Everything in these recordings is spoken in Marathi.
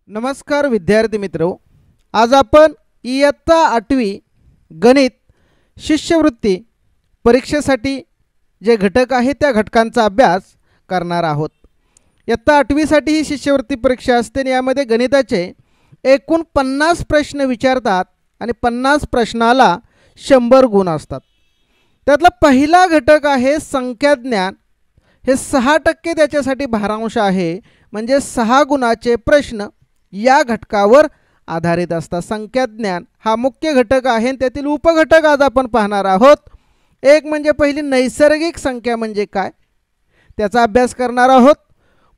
नमस्कार विद्यार्थी मित्रो, आज आपण इयत्ता 8वी गणित शिष्यवृत्ती परीक्षेसाठी जे घटक आहेत त्या घटकांचा अभ्यास करणार आहोत। इयत्ता 8वी साठी ही शिष्यवृत्ती परीक्षा असते आणि यामध्ये गणिताचे एकूण 50 प्रश्न विचारतात आणि 50 प्रश्नाला 100 गुण असतात। त्यातला पहिला घटक आहे संख्या ज्ञान। हे 6% त्याच्यासाठी भारांश आहे, म्हणजे 6 गुणाचे प्रश्न या घटकावर आधारित असतात। संख्या ज्ञान हा मुख्य घटक आहे, त्यातील उपघटक आज आपण पाहणार आहोत। एक म्हणजे पहिली नैसर्गिक संख्या म्हणजे काय त्याचा अभ्यास करणार आहोत।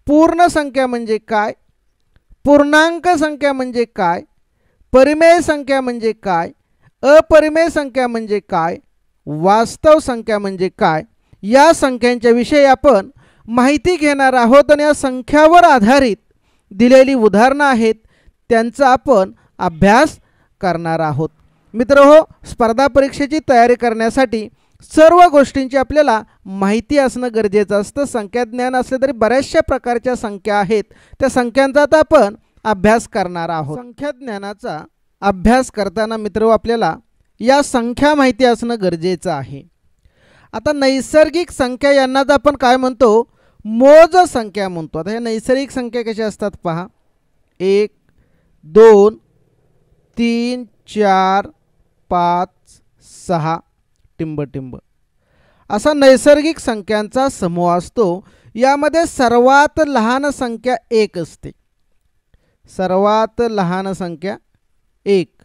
पूर्ण संख्या म्हणजे काय, पूर्णांक संख्या म्हणजे काय, परिमेय संख्या म्हणजे काय, अपरिमेय संख्या म्हणजे काय, वास्तव संख्या म्हणजे काय, या संख्यांच्या विषयी आपण माहिती घेणार आहोत आणि या संख्यावर आधारित दिलेली उदाहरणं आहेत त्यांचा आपण अभ्यास करणार आहोत। मित्रहो, स्पर्धा परीक्षेची तयारी करण्यासाठी सर्व गोष्टींची आपल्याला माहिती असणं गरजेचं असतं। संख्या ज्ञान असले तरी बऱ्याचशा प्रकारच्या संख्या आहेत, त्या संख्यांचा आता आपण अभ्यास करणार आहोत। संख्या ज्ञानाचा अभ्यास करताना मित्रहो आपल्याला या संख्या माहिती असणं गरजेचं आहे। आता नैसर्गिक संख्या यांनाच आपण काय म्हणतो, मोज संख्या म्हणतो। आता ह्या नैसर्गिक संख्या कशा असतात पहा, 1 2 3 4 5 6 टिंब असा नैसर्गिक संख्यांचा समूह असतो। यामध्ये सर्वात लहान संख्या 1 असते, सर्वात लहान संख्या 1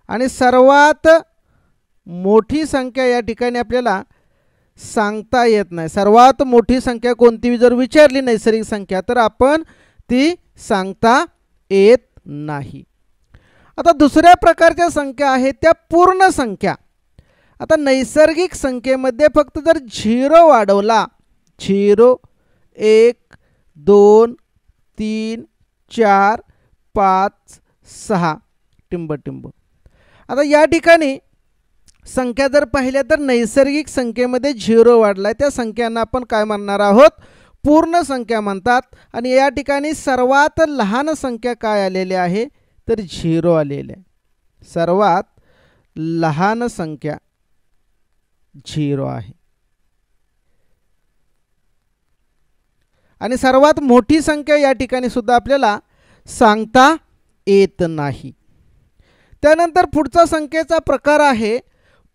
आणि सर्वात मोठी संख्या या ठिकाणी आपल्याला सांगता येत नाही। सर्वात मोठी संख्या कोणती जर विचारली नैसर्गिक संख्या तर आपण ती सांगता येत नाही। आता दुसऱ्या प्रकारच्या संख्या आहेत त्या पूर्ण संख्या। आता नैसर्गिक संख्येमध्ये फक्त जर 0 वाढवला, 0 1 2 3 4 5 6 टिंब। आता या ठिकाणी संख्या जर पाहिल्या तर नैसर्गिक संख्येमध्ये 0 वाढलाय, त्या संख्यांना आपण काय म्हणणार आहोत, पूर्ण संख्या म्हणतात। आणि या ठिकाणी सर्वात लहान संख्या काय आलेली आहे तर 0 आलेली आहे। सर्वात लहान संख्या 0 आहे आणि सर्वात मोठी संख्या या ठिकाणी सुद्धा आपल्याला सांगता येत नाही। त्यानंतर पुढचा संख्येचा प्रकार आहे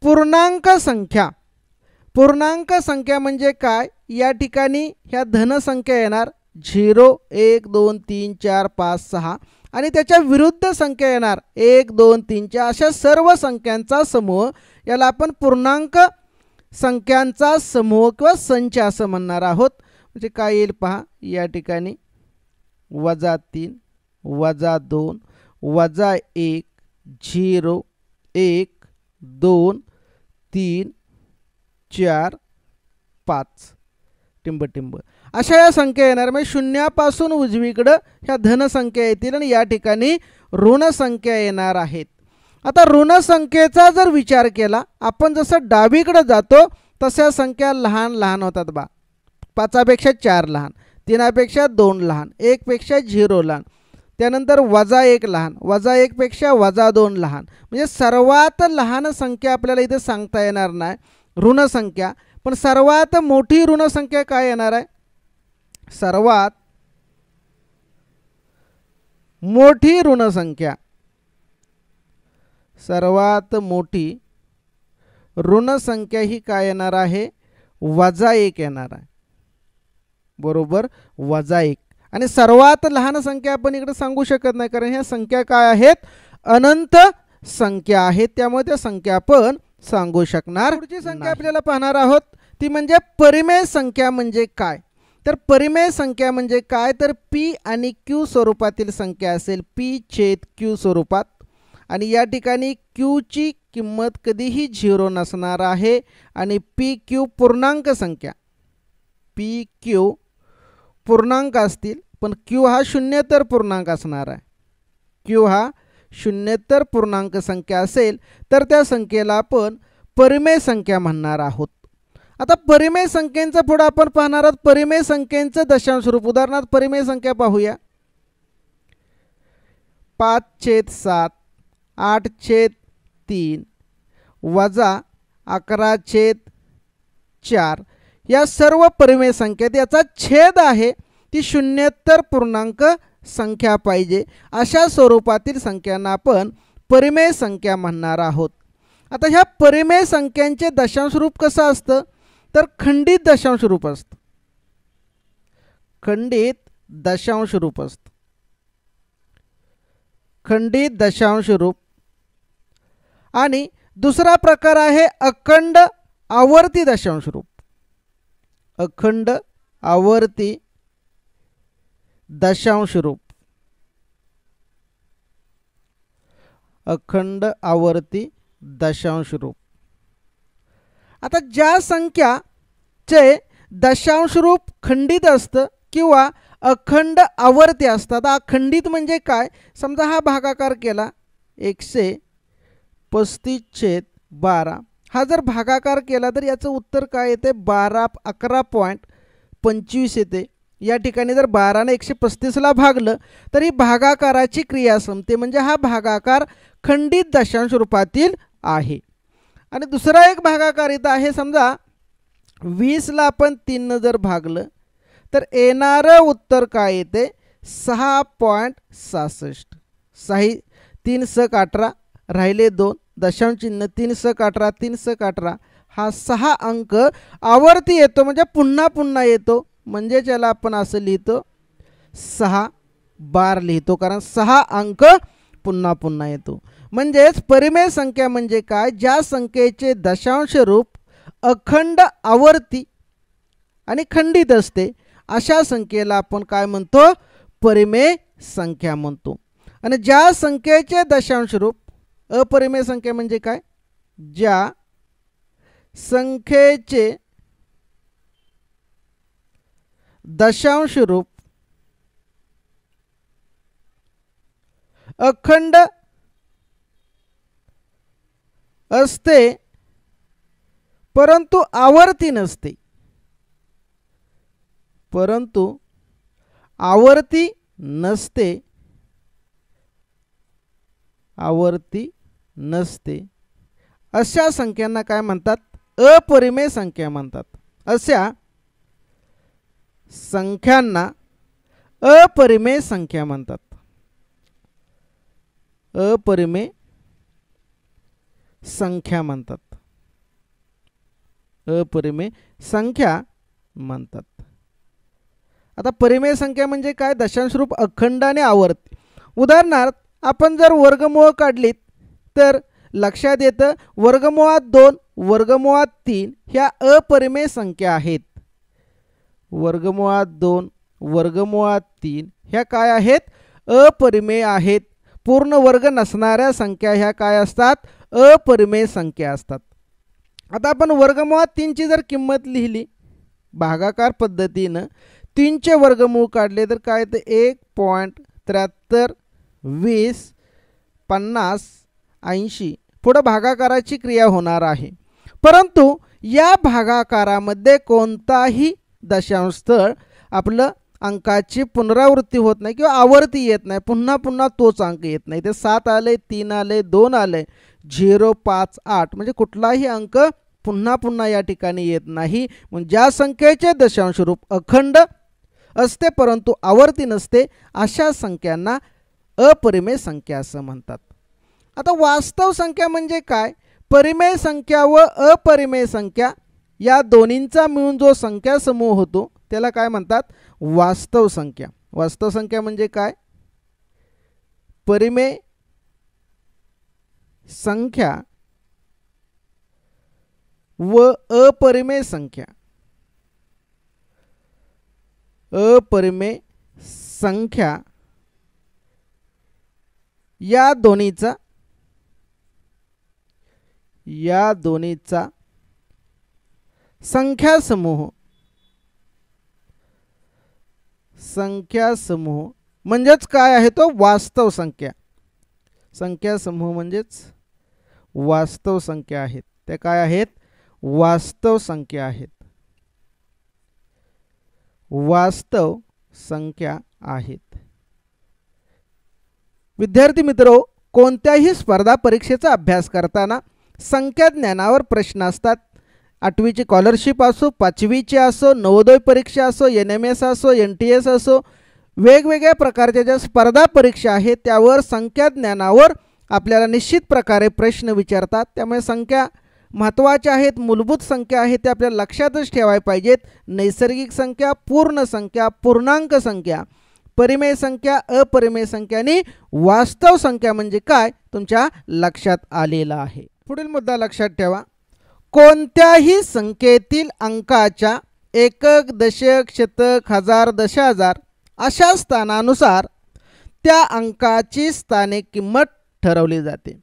पूर्णांक संख्या। पूर्णांक संख्या म्हणजे काय, या ठिकाणी ह्या धन संख्या येणार 0 1 2 3 4 5 6 आणि त्याच्या विरुद्ध संख्या येणार 1 2 3 4, अशा सर्व संख्यांचा समूह याला आपण पूर्णांक संख्यांचा समूह किंवा संच असं म्हणणार आहोत। म्हणजे काय येईल पहा, या ठिकाणी -3 -2 -1 0 1 2 3 4 5 टिंब अशा या संख्या येणार। म्हणजे शून्यापासून उजवीकडे ह्या धन संख्या येतील आणि या ठिकाणी ऋण संख्या येणार आहेत। आता ऋण संख्येचा जर विचार केला, आपण जसं डावीकडे जातो तशा संख्या लहान लहान होतात बा। 5पेक्षा 4 लहान, 3पेक्षा 2 लहान, 1 पेक्षा 0 लहान, त्यानंतर -1 लहान, -1 पेक्षा -2 लहान। म्हणजे सर्वात लहान संख्या आपल्याला इथे सांगता येणार नाही ऋण संख्या, पण सर्वात मोठी ऋण संख्या काय येणार आहे, सर्वात मोठी ऋण संख्या, सर्वात मोठी ऋण संख्या ही काय येणार आहे, -1 येणार आहे, बरोबर, -1। आणि सर्वात लहान संख्या आपण इकडे सांगू शकत नाही, कारण ह्या संख्या काय आहेत, अनंत संख्या आहेत, त्यामुळे त्या संख्या आपण सांगू शकणार। पुढची संख्या आपल्याला पाहणार आहोत ती म्हणजे परिमेय संख्या म्हणजे काय। तर परिमेय संख्या म्हणजे काय तर p आणि q स्वरूपातील संख्या असेल, p/q स्वरूपात, आणि या ठिकाणी q ची किंमत कधीही 0 नसणार आहे आणि pq पूर्णांक संख्या, pq पूर्णांक असतील, पण q हा शून्येतर पूर्णांक असणार आहे। q हा शून्येतर पूर्णांक संख्या असेल तर त्या संख्येला आपण परिमेय संख्या म्हणणार आहोत। आता परिमेय संख्येचं पुढे आपण पाहणार आहोत परिमेय संख्येचं दशांश रूप. उदाहरणार्थ परिमेय संख्या पाहूया. 5/7, 8/3 वजा 11/4 या सर्व परिमेय संख्येत याचा छेद आहे ती शून्येतर पूर्णांक संख्या पाहिजे. अशा स्वरूपातील संख्यांना आपण परिमेय संख्या म्हणणार आहोत. आता ह्या परिमेय संख्यांचे दशांश रूप कसं असतं तर खंडित दशांश रूप असतं. खंडित दशांश रूप असतं. खंडित दशांश रूप. आणि दुसरा प्रकार आहे अखंड आवर्ती दशांश रूप. अखंड आवर्ती दशांश रूप. अखंड आवर्ती दशांश रूप. आता ज्या संख्याचे दशांश रूप खंडित असतं किंवा अखंड आवर्ती असतात. अखंडित म्हणजे काय, समजा हा भागाकार केला 135/12 हा जर भागाकार केला तर याचं उत्तर काय येते 11.25 येते. या ठिकाणी जर 12 ने 135ला भागलं तर ही भागाकाराची क्रिया संपते. म्हणजे हा भागाकार खंडित दशांश रूपातील आहे. आणि दुसरा एक भागाकार इथं आहे. समजा 20ला आपण 3 जर भागलं तर येणारं उत्तर काय येते 6.66. 3 × 18 राहिले 2 दशांश चिन्ह 3 × 18 3 × 18 हा 6 अंक आवर्ती येतो म्हणजे पुन्हा पुन्हा येतो. म्हणजे त्याला आपण असं लिहितो 6 बार लिहितो कारण 6 अंक पुन्हा पुन्हा येतो. म्हणजेच परिमेय संख्या म्हणजे काय, ज्या संख्येचे दशांश रूप अखंड आवर्ती आणि खंडित असते अशा संख्येला आपण काय म्हणतो परिमेय संख्या म्हणतो. आणि ज्या संख्येचे दशांश रूप अपरिमेय संख्या म्हणजे काय, ज्या संख्येचे दशांश रूप अखंड असते परंतु आवर्ती नसते. परंतु आवर्ती नसते. आवर्ती नसते अशा संख्यांना काय म्हणतात अपरिमेय संख्या म्हणतात. अशा संख्यांना अपरिमेय संख्या म्हणतात. अपरिमेय संख्या म्हणतात. अपरिमेय संख्या म्हणतात. आता परिमेय संख्या म्हणजे काय, दशांश रूप अखंड आणि आवर्ती. उदाहरणार्थ आपण जर वर्गमूळ काढलीत तर लक्षात येतं वर्गमुळात 2 वर्गमुळात 3 ह्या अपरिमेय संख्या आहेत. वर्गमुळात 2 वर्गमुळात 3 ह्या काय आहेत अपरिमेय आहेत. पूर्ण वर्ग नसणाऱ्या संख्या ह्या काय असतात अपरिमेय संख्या असतात. आता आपण वर्गमुळात 3 ची जर किंमत लिहिली भागाकार पद्धतीनं 3 चे वर्गमूळ काढले तर काय ते 1.73 20 50 80 पुढे भागाकाराची क्रिया होणार आहे. परंतु या भागाकारामध्ये कोणताही दशांश स्थळ आपलं अंकाची पुनरावृत्ती होत नाही किंवा आवर्ती येत नाही. पुन्हा पुन्हा तोच अंक येत नाही. ते 7 आले 3 आले 2 आले 0 5 8 म्हणजे कुठलाही अंक पुन्हा पुन्हा या ठिकाणी येत नाही. म्हणजे ज्या संख्येचे दशांश रूप अखंड असते परंतु आवर्ती नसते अशा संख्यांना अपरिमेय संख्या असं म्हणतात. आता वास्तव संख्या म्हणजे काय, परिमेय संख्या व अपरिमेय संख्या या दोन्हींचा मिळून जो संख्या समूह होतो त्याला काय म्हणतात वास्तव संख्या. वास्तव संख्या म्हणजे काय, परिमेय संख्या व अपरिमेय संख्या. अपरिमेय संख्या या दोन्हीचा संख्या समूह म्हणजेच काय आहे तो वास्तव संख्या. संख्या समूह म्हणजेच वास्तव संख्या आहेत. ते काय आहेत वास्तव संख्या आहेत. वास्तव संख्या आहेत. विद्यार्थी मित्रो, कोणत्याही स्पर्धा परीक्षेचा अभ्यास करताना संख्या ज्ञानावर प्रश्न असतात. 8वीची स्कॉलरशिप असो, 5वीची असो, नवोदय परीक्षा असो, NMS असो, NTS असो, वेगवेगळ्या प्रकारच्या ज्या स्पर्धा परीक्षा आहेत त्यावर संख्या ज्ञानावर आपल्याला निश्चित प्रकारे प्रश्न विचारतात. त्यामुळे संख्या महत्त्वाच्या आहेत. मूलभूत संख्या आहेत त्या आपल्याला लक्षातच ठेवायला पाहिजेत. नैसर्गिक संख्या, पूर्ण संख्या, पूर्णांक संख्या, परिमेय संख्या, अपरिमेय संख्या आणि वास्तव संख्या म्हणजे काय तुमच्या लक्षात आलेला आहे. पुढील मुद्दा लक्षात ठेवा. कोणत्याही संख्येतील अंकाच्या एकक, दशक, शतक, हजार, दशहजार अशा स्थानानुसार त्या अंकाची स्थानिक किंमत ठरवली जाते.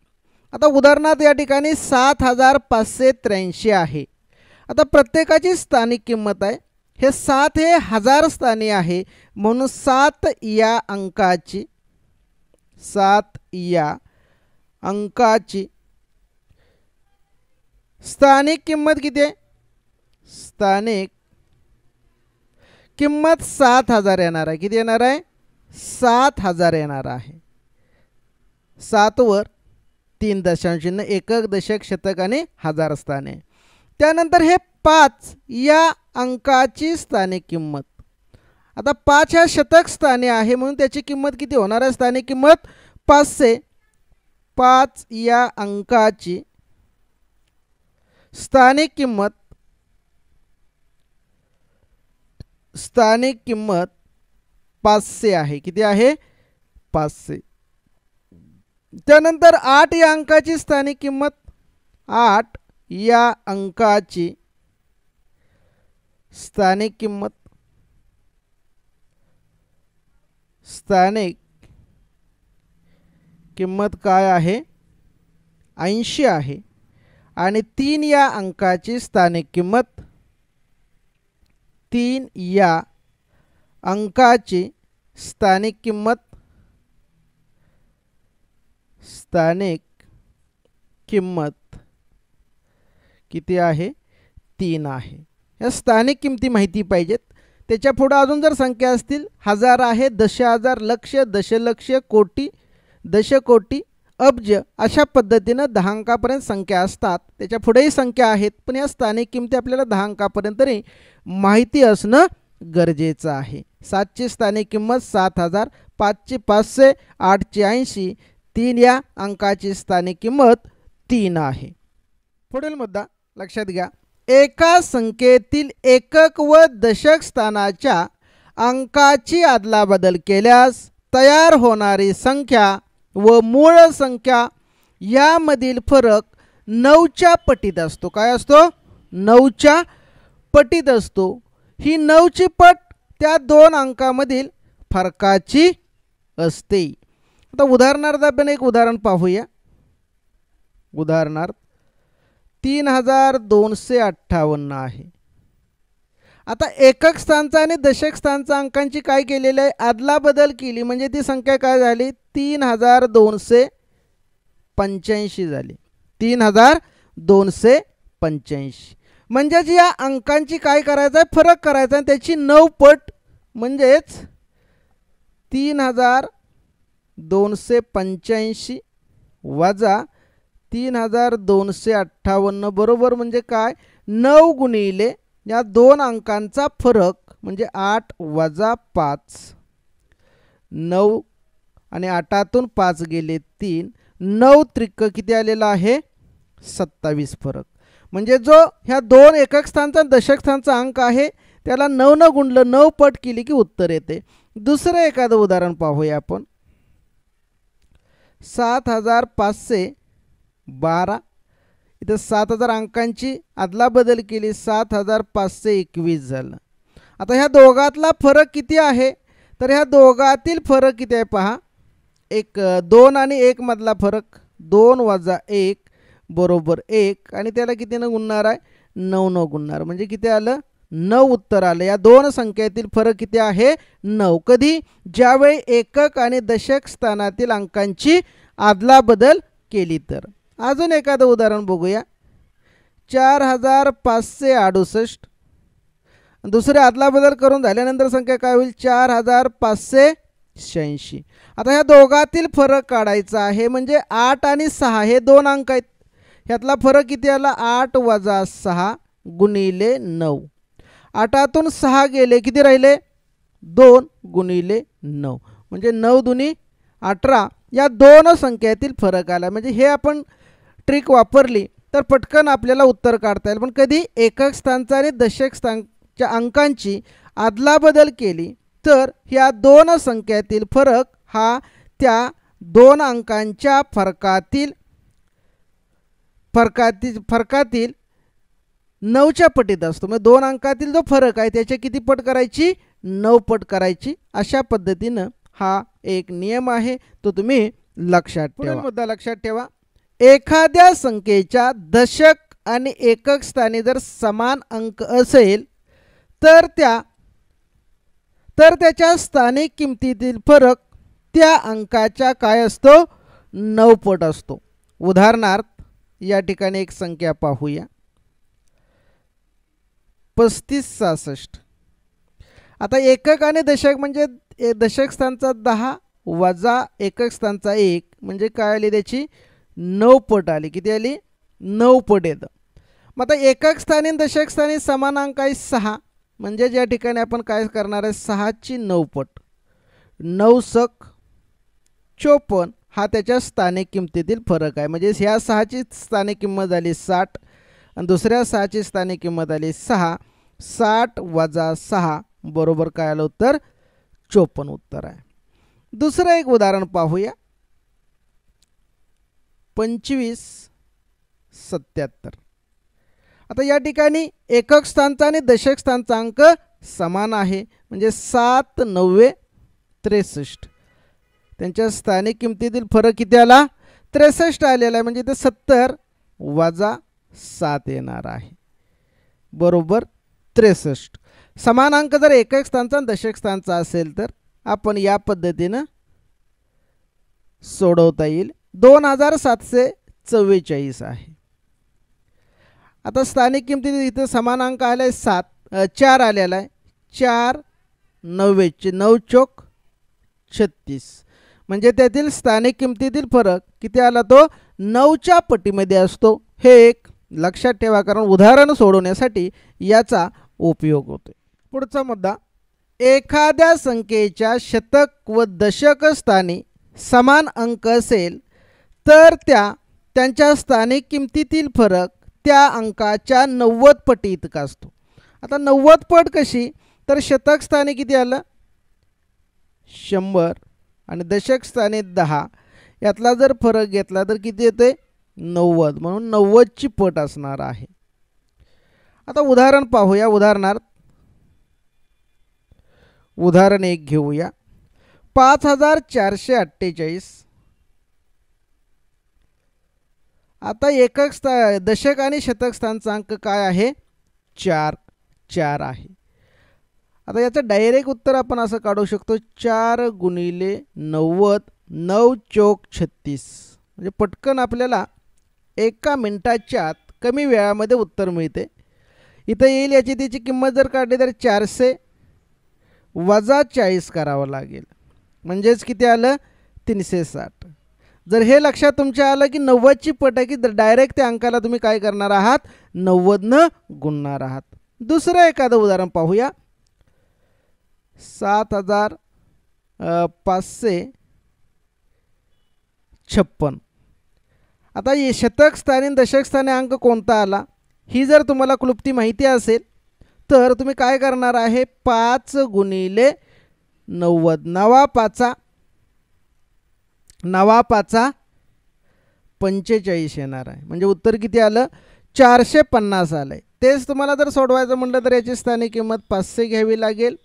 आता उदाहरणार्थ या ठिकाणी 7583 आहे. आता प्रत्येकाची स्थानिक किंमत आहे. हे 7 हे हजार स्थानी आहे म्हणून 7 या अंकाची स्थानिक किंमत किती आहे? स्थानिक किंमत 7000 येणार आहे. किती येणार आहे? 7000 येणार आहे. 7 वर 3 दशांश चिन्ह, एकक, दशक, शतक आणि हजार स्थाने. त्यानंतर हे 5 या अंकाची स्थानिक किंमत. आता 5 ह्या शतक स्थानी आहे म्हणून त्याची किंमत किती होणार आहे? स्थानिक किंमत 500. 5 या अंकाची स्थानिक किंमत 500 आहे. किती आहे? 500. त्यानंतर 8 या अंकाची स्थानिक किंमत, 8 या अंकाची स्थानिक किंमत काय आहे? 80 आहे. आणि 3 या अंकाची स्थानिक किंमत, 3 या अंकाची स्थानिक किंमत किती आहे? 3 आहे. या स्थानिक किमती माहिती पाहिजेत. त्याच्या पुढे अजून जर संख्या असतील, हजार आहे, दशहजार, लक्ष, दशलक्ष, कोटी, दशकोटी, अब्ज अशा पद्धतीनं 10 अंकापर्यंत संख्या असतात. त्याच्या पुढेही संख्या आहेत पण या स्थानिक किमती आपल्याला 10 अंकापर्यंत तरी माहिती असणं गरजेचं आहे. 7 ची स्थानिक किंमत 7000, 5 ची 500, 8 ची 80, 3 या अंकाची स्थानिक किंमत 3 आहे. पुढील मुद्दा लक्षात घ्या. एका संख्येतील एकक व दशक स्थानाच्या अंकाची अदलाबदल केल्यास तयार होणारी संख्या व मूळ संख्या यामधील फरक 9च्या पटीत असतो. काय असतो? 9च्या पटीत असतो. ही 9ची पट त्या 2 अंकामधील फरकाची असते. आता उदाहरणार्थ आपण एक उदाहरण पाहूया. उदाहरणार्थ 3258 आहे. आता एकक स्थानचा आणि दशक स्थानचा अंकांची काय केलेली आहे? अदलाबदल केली म्हणजे ती संख्या काय झाली? 3285 झाली. 3285 म्हणजेच या अंकांची काय करायचं आहे? फरक करायचा आणि त्याची 9 पट म्हणजेच 3285 वजा 3258 बरोबर म्हणजे काय? 9 गुणिले या 2 अंकांचा फरक म्हणजे 8 वजा 5. 9 आणि 8तून 5 गेले 3. 9 त्रिक किती आलेला आहे? 27 फरक. म्हणजे जो ह्या 2 एकक स्थानचा दशक स्थानचा अंक आहे त्याला 9 न गुणलं 9 पट केली की उत्तर येते. दुसरं एखादं उदाहरण पाहूया आपण. 7512. इथं 7000 अंकांची अदलाबदल केली, 7521 झालं. आता ह्या दोघातला फरक किती आहे? तर ह्या दोघातील फरक किती आहे पहा. 2 आणि 1 मधला फरक 2 वजा 1 बरोबर 1 आणि त्याला कितीनं गुणणार आहे? 9 न गुणणार म्हणजे किती आलं? 9 उत्तर आलं. या 2 संख्येतील फरक किती आहे? 9. कधी? ज्यावेळी एकक आणि दशक स्थानातील अंकांची अदलाबदल केली तर. अजून एखादं उदाहरण बघूया. 4568. दुसरे अदलाबदल करून झाल्यानंतर संख्या काय होईल 4586. आता ह्या दोघातील फरक काढायचा आहे. म्हणजे 8 आणि 6 हे दोन अंक आहेत. ह्यातला फरक किती आला 8 वजा 6 गुणिले 9. 8तून 6 गेले किती राहिले 2 गुणिले 9 म्हणजे 9 दुनी 18. या दोन संख्यातील फरक आला. म्हणजे हे आपण ट्रिक वापरली तर पटकन आपल्याला उत्तर काढता येईल. पण कधी एकक स्थानचा आणि दशक स्थानच्या अंकांची अदलाबदल केली तर ह्या दोन संख्यातील फरक हा त्या दोन अंकांच्या फरकातील 9च्या पटीत असतो. म्हणजे दोन अंकातील जो फरक आहे त्याचे किती पट करायची 9 पट करायची. अशा पद्धतीनं हा एक नियम आहे तो तुम्ही लक्षात ठेवा. मुद्दा लक्षात ठेवा. एखाद्या संख्येच्या दशक आणि एकक स्थानी जर समान अंक असेल तर त्याच्या स्थानिक किमतीतील फरक त्या अंकाच्या काय असतो 9 पट असतो. उदाहरणार्थ या ठिकाणी एक संख्या पाहूया 3566. आता एकक आणि दशक म्हणजे दशक स्थानचा 10 वजा एकक स्थानचा 1 म्हणजे काय आली त्याची 9 पट आली. किती आली 9 पट येतं. मग आता एकक स्थानी आणि दशक स्थानी समान अंक आहे 6 म्हणजे या ठिकाणी आपण काय करणार आहे 6ची 9 पट 9 सक 54 हा त्याच्या स्थानिक किमतीतील फरक आहे. म्हणजे ह्या 6ची स्थानिक किंमत झाली 60 आणि दुसऱ्या 6ची स्थानिक किंमत आली 6. 60 वजा 6 बरोबर काय आलं उत्तर 54 उत्तर आहे. दुसरं एक उदाहरण पाहूया 2577. आता या ठिकाणी एकक स्थानचा आणि दशक स्थानचा अंक समान आहे. म्हणजे 7 9 63 त्यांच्या स्थानिक किमतीतील फरक किती आला 63 आलेला आहे. म्हणजे इथे 70 वजा 7 येणार आहे बरोबर 63. समान अंक जर एकक स्थानचा आणि दशक स्थानचा असेल तर आपण या पद्धतीनं सोडवता येईल. 2744 आहे. आता स्थानिक किमतीत इथे समान अंक आलाय 4 आलेला आहे. 4 9 9 चौक 36 म्हणजे त्यातील स्थानिक किमतीतील फरक किती आला तो 9च्या पटीमध्ये असतो. हे एक लक्षात ठेवा कारण उदाहरण सोडवण्यासाठी याचा उपयोग होतो. पुढचा मुद्दा एखाद्या संख्येच्या शतक व दशक स्थानी समान अंक असेल तर त्यांच्या स्थानिक किमतीतील फरक त्या अंकाच्या 90 पटी इतका असतो. आता 90 पट कशी तर शतक स्थानी किती आलं 100 आणि दशक स्थानी 10 यातला जर फरक घेतला तर किती येते 90 म्हणून 90ची पट असणार आहे. आता उदाहरण पाहूया. उदाहरण एक घेऊया 5448. आता एकक दशक आणि शतक स्थानचा अंक काय आहे 4 आहे. आता याचं डायरेक्ट उत्तर आपण असं काढू शकतो 4 गुणिले 90 9 चौक 36 म्हणजे पटकन आपल्याला एका मिनिटाच्या आत कमी वेळामध्ये उत्तर मिळते. इथं येईल याची त्याची किंमत जर काढली तर 400 वजा 40 करावं लागेल म्हणजेच किती आलं 360. जर हे लक्षात तुमच्या आलं की 90ची पट आहे की डायरेक्ट त्या अंकाला तुम्ही काय करणार आहात 90 गुणणार आहात. दुसरं एखादं उदाहरण पाहूया 7556. आता शतक स्थानी दशक स्थानी अंक कोणता आला ही जर तुम्हाला क्लुप्ती माहिती असेल तर तुम्ही काय करणार आहे 5 गुणिले 90 9 5 45 येणार आहे. म्हणजे उत्तर किती आलं 450 आलंय. तेच तुम्हाला जर सोडवायचं म्हटलं तर याची स्थानिक किंमत 500 घ्यावी लागेल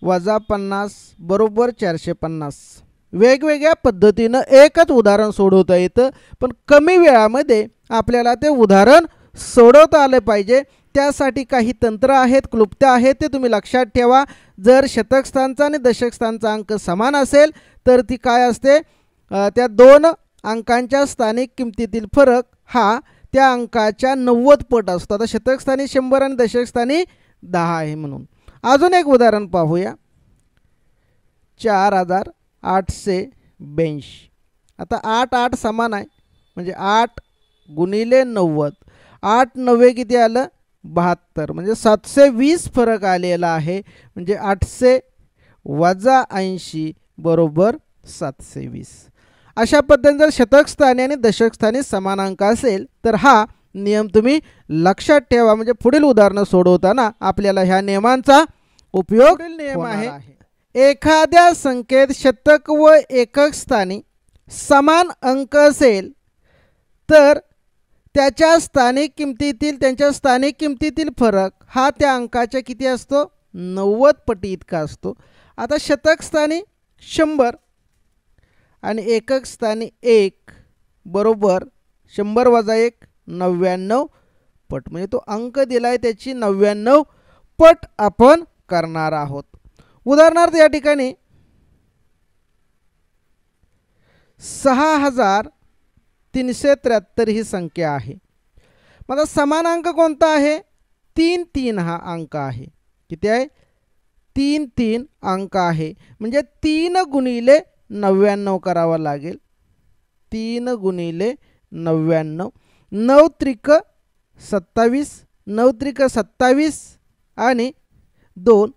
वजा 50 बरोबर 450. वेगवेगळ्या पद्धतीनं एकच उदाहरण सोडवता येतं पण कमी वेळामध्ये आपल्याला ते उदाहरण सोडवता आलं पाहिजे. त्यासाठी काही तंत्र आहेत क्लुप्त्या आहेत ते तुम्ही लक्षात ठेवा. जर शतक स्थानचा आणि दशक स्थानचा अंक समान असेल तर ती काय असते त्या दोन अंकांच्या स्थानिक किमतीतील फरक हा त्या अंकाच्या 90 पट असतो. आता शतक स्थानी 100 आणि दशक स्थानी 10 आहे म्हणून. अजून एक उदाहरण पाहूया. 4882. आता 8 8 समान आहे म्हणजे 8 गुणिले 90. 8 9 किती आलं 72 म्हणजे 720 फरक आलेला आहे. म्हणजे 800 वजा 80 बरोबर 720. अशा पद्धतीने जर शतक स्थानी आणि दशक स्थानी समान अंक असेल तर हा नियम तुम्ही लक्षात ठेवा. म्हणजे पुढील उदाहरणं सोडवताना आपल्याला ह्या नियमांचा उपयोग नियम आहे. एखाद्या संख्येत शतक व एकक स्थानी समान अंक असेल तर त्यांच्या स्थानिक किमतीतील फरक हा त्या अंकाच्या किती असतो 90 पटी इतका असतो. आता शतक स्थानी 100 आणि एकक स्थानी 1 बरोबर 100 वजा 1 99 पट. म्हणजे तो अंक दिलाय त्याची 99 पट आपण करणार आहोत. उदाहरणार्थ या ठिकाणी 6373 ही संख्या आहे. मग समान अंक कोणता आहे 3 3 हा अंक आहे. किती आहे 3 3 अंक आहे. म्हणजे 3 गुणिले 99 करावा लागेल. 3 गुणिले 99 9 त्रिक 27 9 त्रिक 27 आणि 2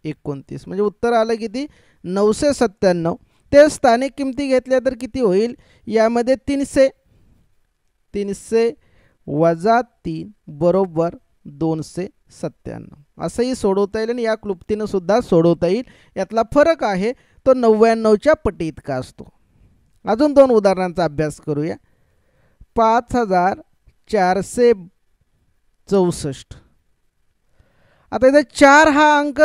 29 म्हणजे उत्तर आलं किती 997. ते स्थानिक किमती घेतल्या तर किती होईल यामध्ये 300 वजा 3 बरोबर 297 असंही सोडवता येईल आणि या क्लुप्तीनं सुद्धा सोडवता येईल. यातला फरक आहे तो 99च्या पटी इतका असतो. अजून 2 उदाहरणांचा अभ्यास करूया. 5464. आता इथे 4 हा अंक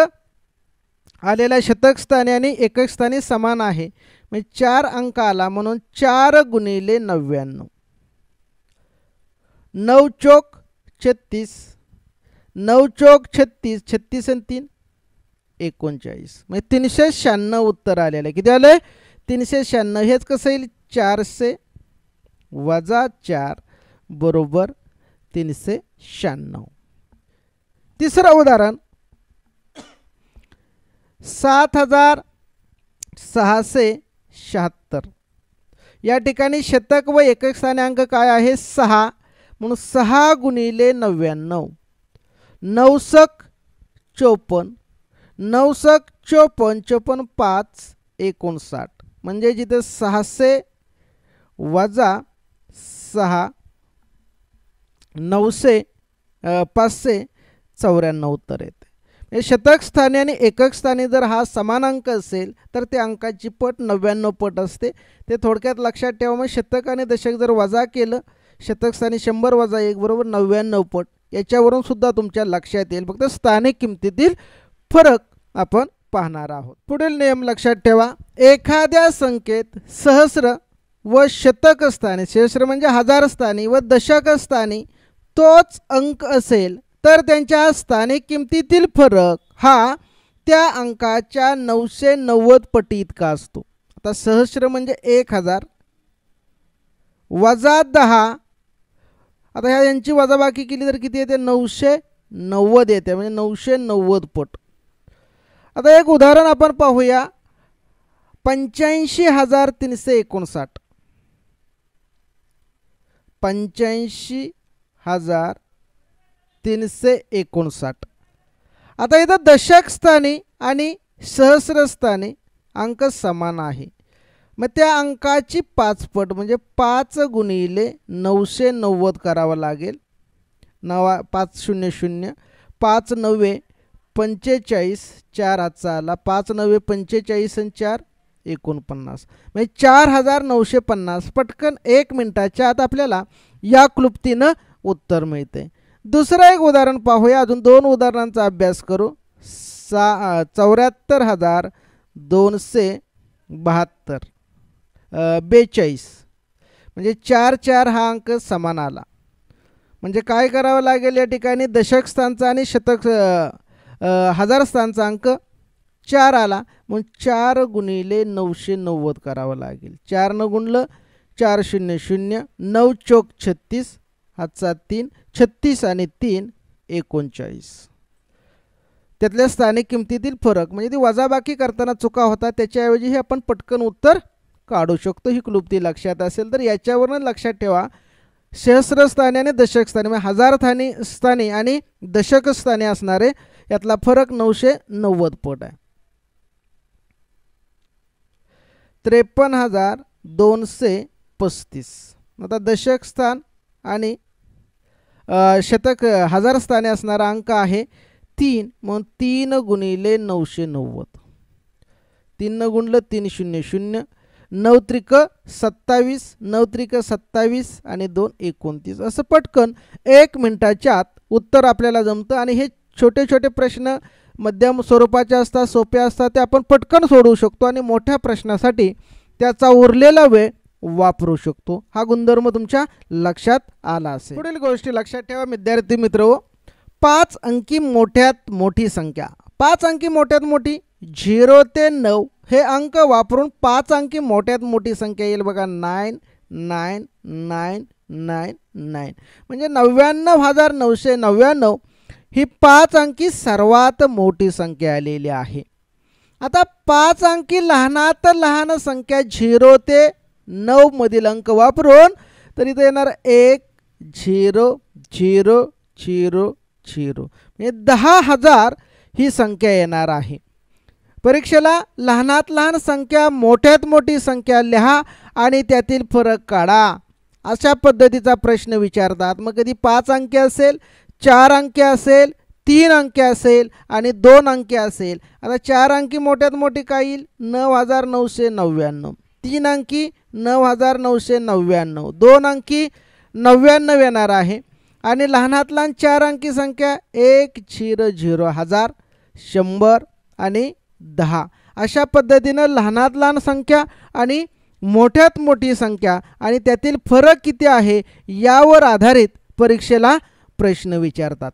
आलेला शतक स्थानी आणि एकक स्थानी समान आहे. म्हणजे 4 अंक आला म्हणून 4 गुणिले 99 9 चौक 36 9 चौक 36 36 आणि 3 39 म्हणजे 396 उत्तर आलेलं आहे. किती आलं 396. हेच कसं येईल 400 वजा 4 बरोबर 396. तिसरं उदाहरण 7676. या ठिकाणी शतक व एकक स्थानी अंक काय आहे 6 म्हणून 6 गुणिले 99 9 सक 54 9 सक 54 54 5 59 म्हणजे जिथे 600 वजा 6 900 594 उत्तर येते. शतक स्थानी आणि एकक स्थानी जर हा समान अंक असेल तर त्या अंकाची पट 99 पट असते. ते थोडक्यात लक्षात ठेवा. मग शतक आणि दशक जर वजा केलं शतक स्थानी 100 वजा 1 बरोबर 99 पट. याच्यावरून सुद्धा तुमच्या लक्षात येईल. फक्त स्थानिक किमतीतील फरक आपण पाहणार आहोत. पुढील नियम लक्षात ठेवा. एखाद्या संख्येत सहस्र व शतक स्थानी सहस्र म्हणजे हजार स्थानी व दशक स्थानी तोच अंक असेल तर त्यांच्या स्थानिक किमतीतील फरक हा त्या अंकाच्या 990 पटी इतका असतो. आता सहस्र म्हणजे 1000 वजा 10. आता ह्या यांची वजाबाकी केली तर किती येते 990 येते म्हणजे 990 पट. आता एक उदाहरण आपण पाहूया. 85359 85359. आता इथं दशक स्थानी आणि सहस्र स्थानी अंक समान आहे. मग त्या अंकाची 5 पट म्हणजे 5 गुणिले 990 करावं लागेल. 500 5 9 45 4 हातचा आला 5 9 45 आणि 4 49 म्हणजे 4950. पटकन 1 मिनिटाच्या आत आपल्याला या क्लुप्तीनं उत्तर मिळते. दुसरं एक उदाहरण पाहूया. अजून 2 उदाहरणांचा अभ्यास करू. 74272 42 म्हणजे 4 4 हा अंक समान आला. म्हणजे काय करावं लागेल या ठिकाणी दशक स्थानचा आणि शतक हजार स्थानचा अंक 4 आला म्हणून 4 गुणिले 990 करावं लागेल. 4 न गुणलं 4 0 0 9 चौक 36 हातचा 3 36 आणि 3 39. त्यातल्या स्थानिक किमतीतील फरक म्हणजे ती वजाबाकी करताना चुका होता त्याच्याऐवजी हे आपण पटकन उत्तर काढू शकतो. ही क्लुप्ती लक्षात असेल तर याच्यावरून लक्षात ठेवा सहस्रस्थानी आणि दशक स्थानी म्हणजे हजार स्थानी आणि दशक स्थानी असणारे यातला फरक 990 पट आहे. 53,235. आता दशक स्थान आणि शतक हजार स्थानी असणारा अंक आहे 3 म्हणून 3 गुणिले 990. 3 गुणलं 3 0 0 9 त्रिक 27 9 त्रिक 27 आणि 2 29. असं पटकन 1 मिनिटाच्या आत उत्तर आपल्याला जमतं आणि हे छोटे छोटे प्रश्न मध्यम स्वरूपाचे असतात सोपे असतात ते आपण पटकन सोडवू शकतो आणि मोठ्या प्रश्नासाठी त्याचा उरलेला वेळ वापरू शकतो. हा गुणधर्म तुमच्या लक्षात आला असेल. पुढील गोष्टी लक्षात ठेवा विद्यार्थी मित्र. 5 अंकी मोठ्यात मोठी संख्या. 5 अंकी मोठ्यात मोठी 0 ते 9 हे अंक वापरून 5 अंकी मोठ्यात मोठी संख्या येईल बघा 999999 म्हणजे 99,999 ही 5 अंकी सर्वात मोठी संख्या आलेली आहे. आता 5 अंकी लहानात लहान संख्या 0 ते 9 मधील अंक वापरून तर इथे येणार 1 0 0 0 0 म्हणजे 10,000 ही संख्या येणार आहे. परीक्षेला लहानात लहान संख्या मोठ्यात मोठी संख्या लिहा आणि त्यातील फरक काढा अशा पद्धतीचा प्रश्न विचारतात. मग कधी 5 अंकी असेल 4 अंकी असेल 3 अंकी असेल आणि 2 अंकी असेल. आता 4 अंकी मोठ्यात मोठी काय येईल 9,999. 3 अंकी 9,999. 2 अंकी 99 येणार आहे आणि लहानात लहान 4 अंकी संख्या 1 0 0 1000 100 आणि 10. अशा पद्धतीनं लहानात लहान संख्या आणि मोठ्यात मोठी संख्या आणि त्यातील फरक किती आहे यावर आधारित परीक्षेला प्रश्न विचारतात.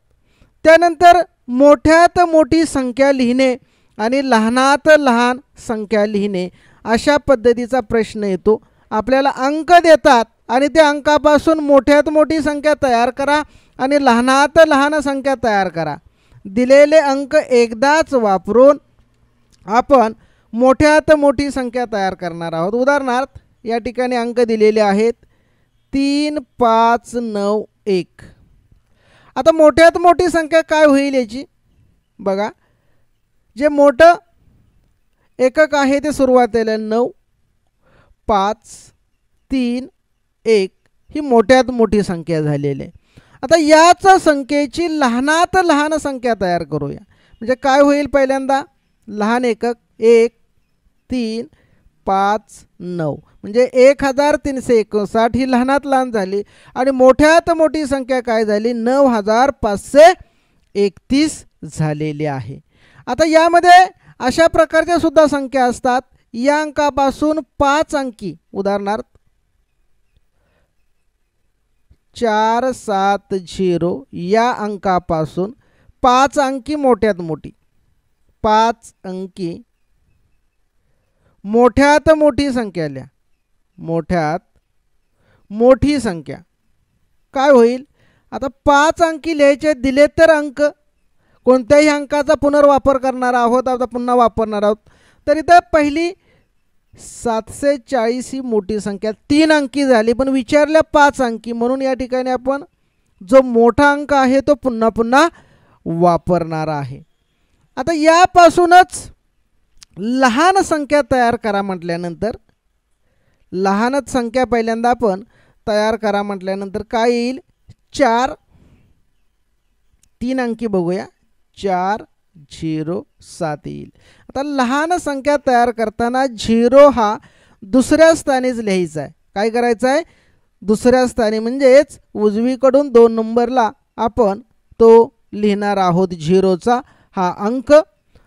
त्यानंतर मोठ्यात मोठी संख्या लिहिणे आणि लहानात लहान संख्या लिहिणे अशा पद्धतीचा प्रश्न येतो. आपल्याला अंक देतात आणि त्या अंकापासून मोठ्यात मोठी संख्या तयार करा आणि लहानात लहान संख्या तयार करा. दिलेले अंक एकदाच वापरून आपण मोठ्यात मोठी संख्या तयार करणार आहोत. उदाहरणार्थ या ठिकाणी अंक दिलेले आहेत 3 5 9 1. आता मोठ्यात मोठी संख्या काय होईल याची बघा. जे मोठं एकक आहे ते सुरुवातीला 9 5 3 1 ही मोठ्यात मोठी संख्या झालेली आहे. आता याच संख्येची लहानात लहान संख्या तयार करूया. म्हणजे काय होईल पहिल्यांदा लहान एकक 1 3 5 9 म्हणजे 1359 ही लहानात लहान झाली आणि मोठ्यात मोठी संख्या काय झाली 9531 झालेली आहे. आता यामध्ये अशा प्रकारच्या सुद्धा संख्या असतात. या अंकापासून 5 अंकी उदाहरणार्थ 470 या अंकापासून 5 अंकी मोठ्यात मोठी 5 अंकी मोठ्यात मोठी संख्या लिहा. मोठ्यात मोठी संख्या काय होईल. आता 5 अंकी लिहायचे दिले तर अंक कोणत्याही अंकाचा पुनर्वापर करणार आहोत. आता पुन्हा वापरणार आहोत. तर इथं पहिली 740 ही मोठी संख्या 3 अंकी झाली पण विचारल्या 5 अंकी म्हणून या ठिकाणी आपण जो मोठा अंक आहे तो पुन्हा पुन्हा वापरणार आहे. आता यापासूनच लहान संख्या तयार करा म्हटल्यानंतर लहानच संख्या पहिल्यांदा आपण तयार करा म्हटल्यानंतर काय येईल 4 3 अंकी बघूया 4 0 7 येईल. आता लहान संख्या तयार करताना 0 हा दुसऱ्या स्थानीच लिहायचा आहे. काय करायचं आहे दुसऱ्या स्थानी म्हणजेच उजवीकडून 2 नंबरला आपण तो लिहिणार आहोत 0चा हा अंक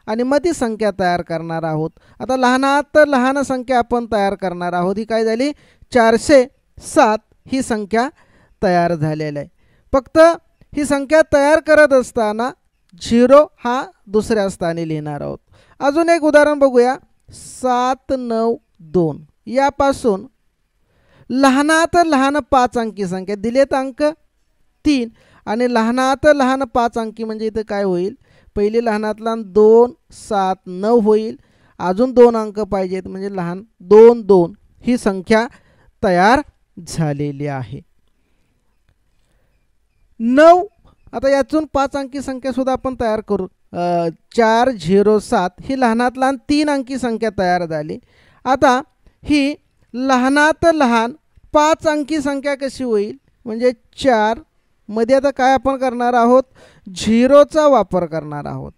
आणि मग ती संख्या तयार करणार आहोत. आता लहानात लहान संख्या आपण तयार करणार आहोत. ही काय झाली 407 ही संख्या तयार झालेली आहे. फक्त ही संख्या तयार करत असताना 0 हा दुसऱ्या स्थानी लिहिणार आहोत. अजून एक उदाहरण बघूया 792 यापासून लहानात लहान 5 अंकी संख्या दिलेत अंक 3 आणि लहानात लहान 5 अंकी म्हणजे इथं काय होईल, पहिले लहानात लहान 2 7 9 होईल, अजून 2 अंक पाहिजेत म्हणजे लहान 2 2 ही संख्या तयार झालेली आहे. 9 आता यातून 5 अंकी संख्या सुद्धा आपण तयार करू. 407 ही लहानात लहान 3 अंकी संख्या तयार झाली. आता ही लहानात लहान 5 अंकी संख्या कशी होईल, म्हणजे 4 मध्ये आता काय आपण करणार आहोत, झिरोचा वापर करणार आहोत.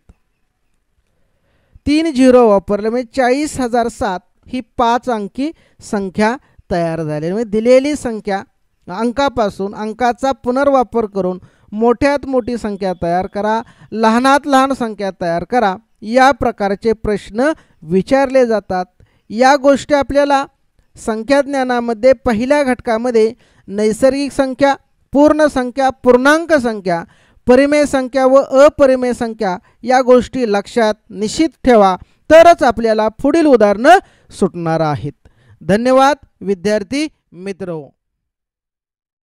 3 झिरो वापरले म्हणजे 40,007 ही 5 अंकी संख्या तयार झाली. म्हणजे दिलेली संख्या अंकापासून अंकाचा पुनर्वापर करून मोठ्यात मोठी संख्या तयार करा, लहानात लहान संख्या तयार करा, या प्रकारचे प्रश्न विचारले जातात. या गोष्टी आपल्याला संख्याज्ञानामध्ये पहिल्या घटकामध्ये नैसर्गिक संख्या, पूर्ण संख्या, पूर्णांक संख्या, परिमेय संख्या व अपरिमेय संख्या या गोष्टी लक्षात निश्चित ठेवा, तरच आपल्याला पुढील उदाहरणं सुटणार आहेत. धन्यवाद विद्यार्थी मित्र.